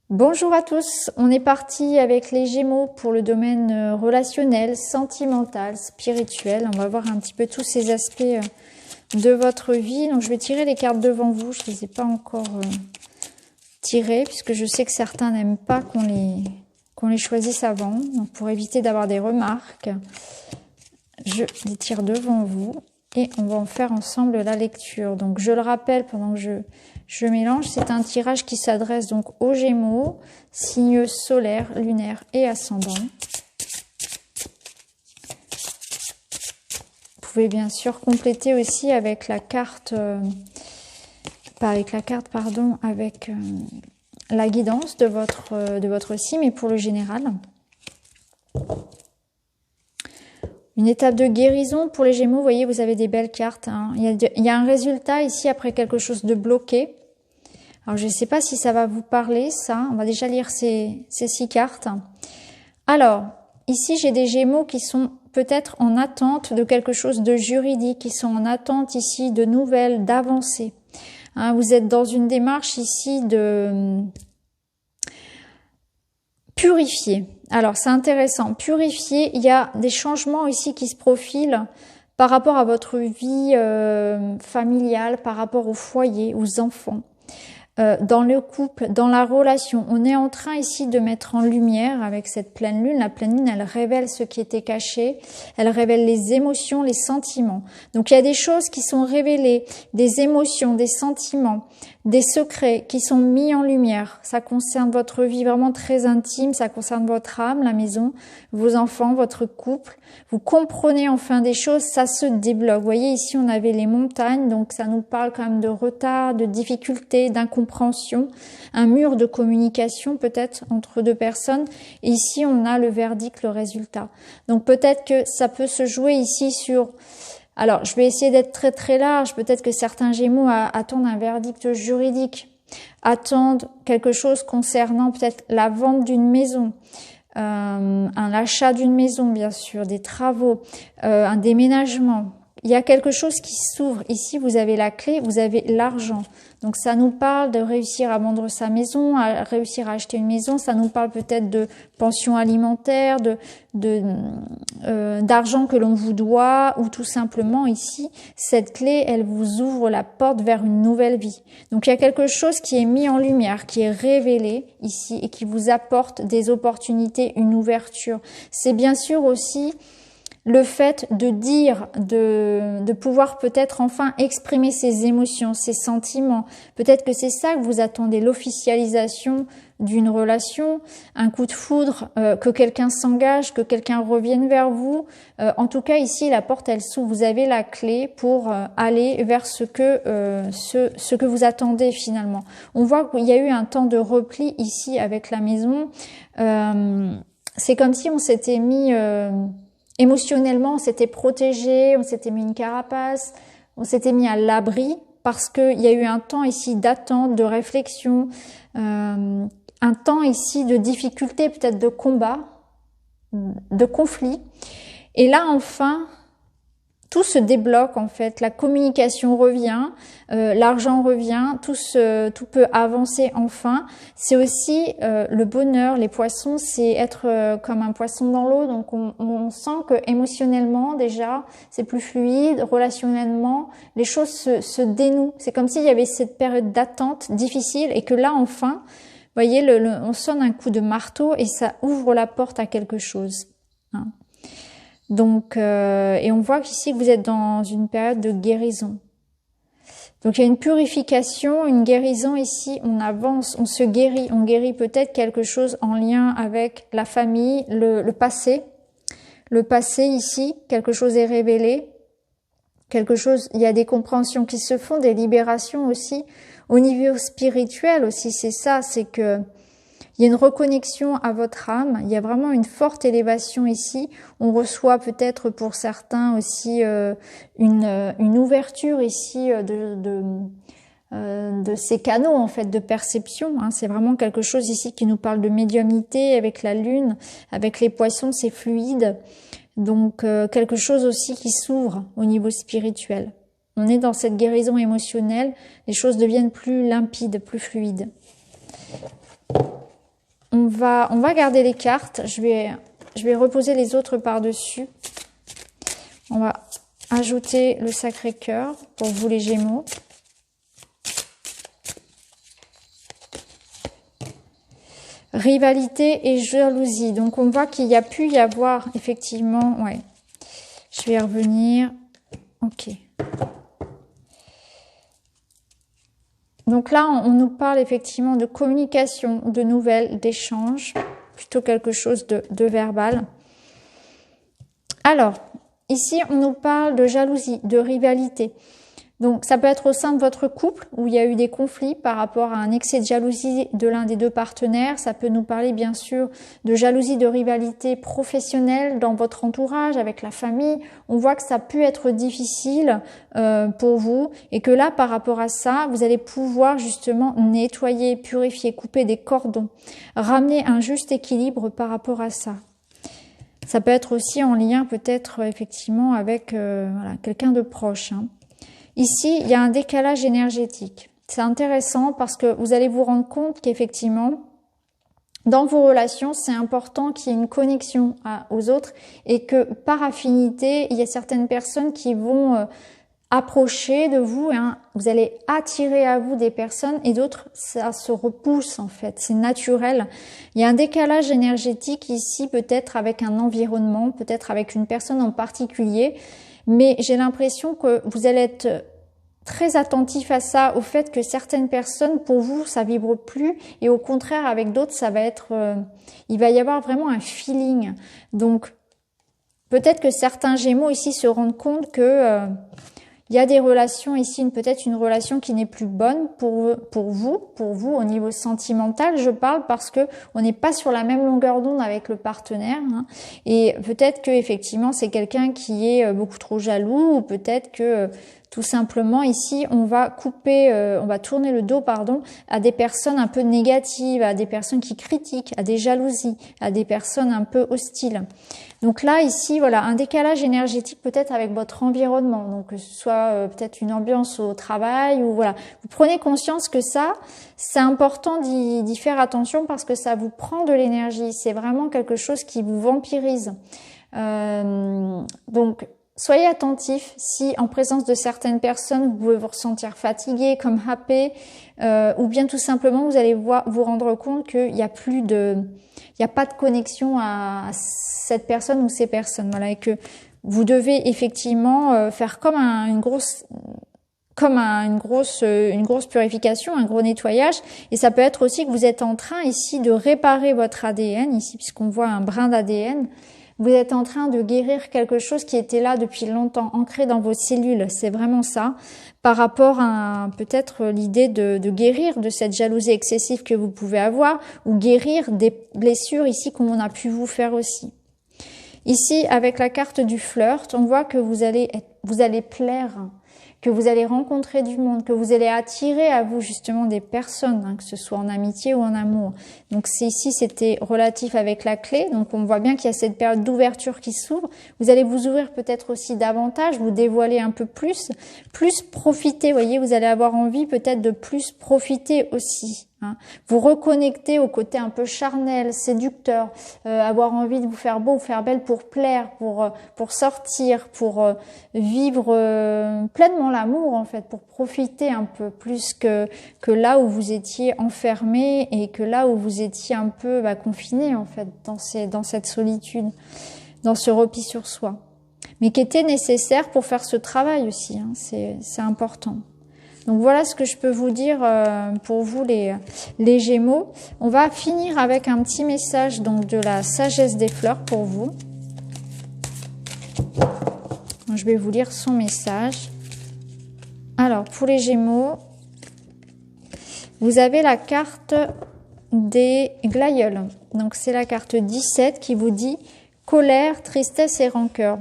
Bonjour à tous, on est parti avec les Gémeaux pour le domaine relationnel, sentimental, spirituel. On va voir un petit peu tous ces aspects de votre vie. Donc je vais tirer les cartes devant vous, je ne les ai pas encore tirées puisque je sais que certains n'aiment pas qu'on les choisisse avant. Donc pour éviter d'avoir des remarques, je les tire devant vous et on va en faire ensemble la lecture. Donc je le rappelle pendant que je mélange, c'est un tirage qui s'adresse donc aux Gémeaux, signes solaires, lunaires et ascendants. Vous pouvez bien sûr compléter aussi avec la carte, avec la guidance de votre signe, mais pour le général. Une étape de guérison pour les Gémeaux, vous voyez, vous avez des belles cartes. Hein. Il y a un résultat ici après quelque chose de bloqué. Alors, je ne sais pas si ça va vous parler, ça. On va déjà lire ces 6 cartes. Alors, ici, j'ai des Gémeaux qui sont peut-être en attente de quelque chose de juridique, qui sont en attente ici de nouvelles, d'avancées. Hein, vous êtes dans une démarche ici de purifier. Alors, c'est intéressant. Purifier, il y a des changements ici qui se profilent par rapport à votre vie familiale, par rapport au foyer, aux enfants. Dans le couple, dans la relation, on est en train ici de mettre en lumière avec cette pleine lune. La pleine lune, elle révèle ce qui était caché, elle révèle les émotions, les sentiments. Donc il y a des choses qui sont révélées, des émotions, des sentiments, des secrets qui sont mis en lumière. Ça concerne votre vie vraiment très intime, ça concerne votre âme, la maison, vos enfants, votre couple. Vous comprenez enfin des choses, ça se débloque. Vous voyez, ici on avait les montagnes, donc ça nous parle quand même de retard, de difficultés, d'incompréhension, un mur de communication peut-être entre deux personnes. Et ici on a le verdict, le résultat. Donc peut-être que ça peut se jouer ici sur... Alors, je vais essayer d'être très très large. Peut-être que certains Gémeaux attendent un verdict juridique, attendent quelque chose concernant peut-être la vente d'une maison, l'achat d'une maison, bien sûr, des travaux, un déménagement. Il y a quelque chose qui s'ouvre. Ici, vous avez la clé, vous avez l'argent. Donc, ça nous parle de réussir à vendre sa maison, à réussir à acheter une maison. Ça nous parle peut-être de pension alimentaire, d'argent que l'on vous doit, ou tout simplement ici, cette clé, elle vous ouvre la porte vers une nouvelle vie. Donc, il y a quelque chose qui est mis en lumière, qui est révélé ici et qui vous apporte des opportunités, une ouverture. C'est bien sûr aussi le fait de dire, de pouvoir peut-être enfin exprimer ses émotions, ses sentiments. Peut-être que c'est ça que vous attendez, l'officialisation d'une relation, un coup de foudre, que quelqu'un s'engage, que quelqu'un revienne vers vous. En tout cas, ici, la porte, elle s'ouvre. Vous avez la clé pour aller vers ce que vous attendez finalement. On voit qu'il y a eu un temps de repli ici avec la maison. C'est comme si on s'était mis... émotionnellement, on s'était protégé, on s'était mis une carapace, on s'était mis à l'abri parce qu'il y a eu un temps ici d'attente, de réflexion, un temps ici de difficulté, peut-être de combat, de conflit. Et là, enfin, tout se débloque en fait, la communication revient, l'argent revient, tout peut avancer enfin. C'est aussi le bonheur, les poissons, c'est être comme un poisson dans l'eau, donc on sent que émotionnellement déjà c'est plus fluide, relationnellement les choses se dénouent. C'est comme s'il y avait cette période d'attente difficile et que là enfin, vous voyez, on sonne un coup de marteau et ça ouvre la porte à quelque chose. Hein. Donc, et on voit qu'ici que vous êtes dans une période de guérison. Donc il y a une purification, une guérison ici, on avance, on se guérit, on guérit peut-être quelque chose en lien avec la famille, le passé. Le passé ici, quelque chose est révélé, quelque chose, il y a des compréhensions qui se font, des libérations aussi. Au niveau spirituel aussi, c'est ça, c'est que il y a une reconnexion à votre âme, il y a vraiment une forte élévation ici. On reçoit peut-être pour certains aussi une ouverture ici de ces canaux en fait de perception. Hein. C'est vraiment quelque chose ici qui nous parle de médiumnité avec la lune, avec les poissons, c'est fluide. Donc quelque chose aussi qui s'ouvre au niveau spirituel. On est dans cette guérison émotionnelle, les choses deviennent plus limpides, plus fluides. va garder les cartes. Je vais reposer les autres par-dessus. On va ajouter le Sacré-Cœur pour vous les Gémeaux. Rivalité et jalousie. Donc on voit qu'il y a pu y avoir effectivement, ouais. Je vais y revenir. Ok. Donc là, on nous parle effectivement de communication, de nouvelles, d'échanges, plutôt quelque chose de verbal. Alors, ici, on nous parle de jalousie, de rivalité. Donc, ça peut être au sein de votre couple où il y a eu des conflits par rapport à un excès de jalousie de l'un des deux partenaires. Ça peut nous parler, bien sûr, de jalousie, de rivalité professionnelle dans votre entourage, avec la famille. On voit que ça peut être difficile pour vous et que là, par rapport à ça, vous allez pouvoir justement nettoyer, purifier, couper des cordons, ramener un juste équilibre par rapport à ça. Ça peut être aussi en lien peut-être effectivement avec voilà, quelqu'un de proche, hein. Ici, il y a un décalage énergétique. C'est intéressant parce que vous allez vous rendre compte qu'effectivement, dans vos relations, c'est important qu'il y ait une connexion aux autres et que par affinité, il y a certaines personnes qui vont approcher de vous, hein. Vous allez attirer à vous des personnes et d'autres, ça se repousse en fait, c'est naturel. Il y a un décalage énergétique ici, peut-être avec un environnement, peut-être avec une personne en particulier. Mais j'ai l'impression que vous allez être très attentif à ça, au fait que certaines personnes, pour vous, ça vibre plus, et au contraire, avec d'autres, ça va être, il va y avoir vraiment un feeling. Donc, peut-être que certains Gémeaux ici se rendent compte que il y a des relations ici, peut-être une relation qui n'est plus bonne pour vous au niveau sentimental. Je parle parce que on n'est pas sur la même longueur d'onde avec le partenaire, hein. Et peut-être que effectivement c'est quelqu'un qui est beaucoup trop jaloux, ou peut-être que tout simplement ici on va tourner le dos à des personnes un peu négatives, à des personnes qui critiquent, à des jalousies, à des personnes un peu hostiles. Donc là, ici, voilà, un décalage énergétique peut-être avec votre environnement. Donc, que ce soit peut-être une ambiance au travail ou voilà. Vous prenez conscience que ça, c'est important d'y faire attention parce que ça vous prend de l'énergie. C'est vraiment quelque chose qui vous vampirise. Donc, soyez attentifs si en présence de certaines personnes, vous pouvez vous ressentir fatigué, comme happé, ou bien tout simplement, vous allez vous rendre compte qu'il n'y a pas de connexion à cette personne ou ces personnes, voilà, et que vous devez effectivement faire comme une grosse purification, un gros nettoyage. Et ça peut être aussi que vous êtes en train ici de réparer votre ADN, ici puisqu'on voit un brin d'ADN. Vous êtes en train de guérir quelque chose qui était là depuis longtemps, ancré dans vos cellules. C'est vraiment ça. Par rapport à peut-être l'idée de guérir de cette jalousie excessive que vous pouvez avoir, ou guérir des blessures ici qu'on a pu vous faire aussi. Ici, avec la carte du flirt, on voit que vous allez plaire, que vous allez rencontrer du monde, que vous allez attirer à vous justement des personnes, hein, que ce soit en amitié ou en amour. Donc ici, c'était relatif avec la clé. Donc on voit bien qu'il y a cette période d'ouverture qui s'ouvre. Vous allez vous ouvrir peut-être aussi davantage, vous dévoiler un peu plus profiter. Vous voyez, vous allez avoir envie peut-être de plus profiter aussi. Hein. Vous reconnecter au côté un peu charnel, séducteur, avoir envie de vous faire beau, vous faire belle pour plaire, pour sortir, pour vivre pleinement l'amour en fait, pour profiter un peu plus que là où vous étiez enfermé et que là où vous étiez un peu confiné en fait dans cette solitude, dans ce repli sur soi, mais qui était nécessaire pour faire ce travail aussi. Hein. C'est important. Donc voilà ce que je peux vous dire pour vous les Gémeaux. On va finir avec un petit message donc de la sagesse des fleurs pour vous. Je vais vous lire son message. Alors pour les Gémeaux, vous avez la carte des glaïeuls. Donc c'est la carte 17 qui vous dit colère, tristesse et rancœur.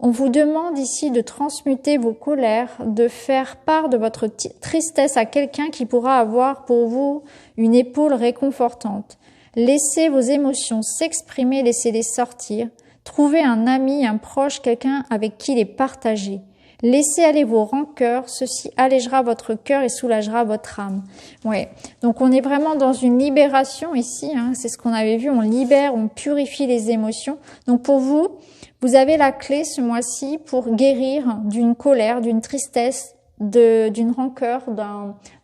On vous demande ici de transmuter vos colères, de faire part de votre tristesse à quelqu'un qui pourra avoir pour vous une épaule réconfortante. Laissez vos émotions s'exprimer, laissez-les sortir. Trouvez un ami, un proche, quelqu'un avec qui les partager. Laissez aller vos rancœurs, ceci allégera votre cœur et soulagera votre âme. Ouais, donc on est vraiment dans une libération ici, hein. C'est ce qu'on avait vu, on libère, on purifie les émotions. Donc pour vous, vous avez la clé ce mois-ci pour guérir d'une colère, d'une tristesse, d'une rancœur,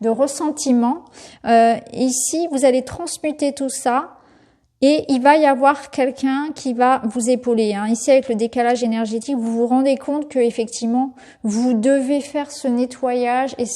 de ressentiment. Ici, vous allez transmuter tout ça. Et il va y avoir quelqu'un qui va vous épauler. Hein. Ici, avec le décalage énergétique, vous vous rendez compte que effectivement, vous devez faire ce nettoyage et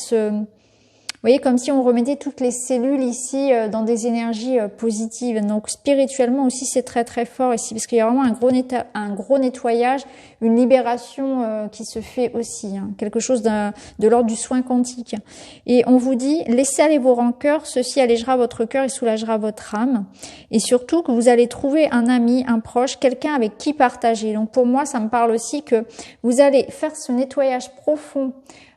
vous voyez, comme si on remettait toutes les cellules ici dans des énergies positives. Donc spirituellement aussi, c'est très très fort ici, parce qu'il y a vraiment un gros nettoyage, une libération qui se fait aussi, hein, quelque chose de l'ordre du soin quantique. Et on vous dit, laissez aller vos rancœurs, ceci allégera votre cœur et soulagera votre âme. Et surtout que vous allez trouver un ami, un proche, quelqu'un avec qui partager. Donc pour moi, ça me parle aussi que vous allez faire ce nettoyage profond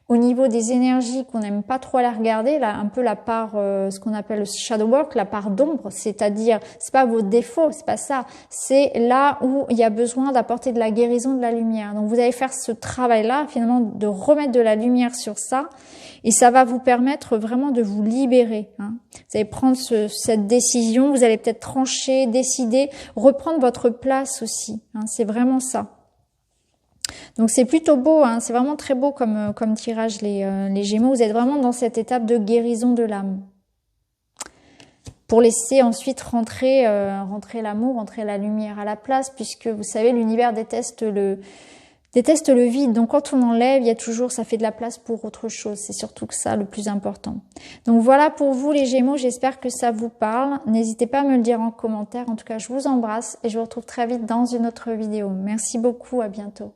au niveau des énergies qu'on n'aime pas trop aller regarder, là, un peu la part, ce qu'on appelle le shadow work, la part d'ombre, c'est-à-dire, c'est pas vos défauts, c'est pas ça, c'est là où il y a besoin d'apporter de la guérison, de la lumière. Donc vous allez faire ce travail-là, finalement, de remettre de la lumière sur ça, et ça va vous permettre vraiment de vous libérer. Hein. Vous allez prendre cette décision, vous allez peut-être trancher, décider, reprendre votre place aussi. Hein, c'est vraiment ça. Donc c'est plutôt beau, hein, c'est vraiment très beau comme tirage les Gémeaux. Vous êtes vraiment dans cette étape de guérison de l'âme. Pour laisser ensuite rentrer l'amour, rentrer la lumière à la place, puisque vous savez, l'univers déteste le vide. Donc quand on enlève, il y a toujours, ça fait de la place pour autre chose. C'est surtout que ça le plus important. Donc voilà pour vous les Gémeaux, j'espère que ça vous parle. N'hésitez pas à me le dire en commentaire. En tout cas, je vous embrasse et je vous retrouve très vite dans une autre vidéo. Merci beaucoup, à bientôt.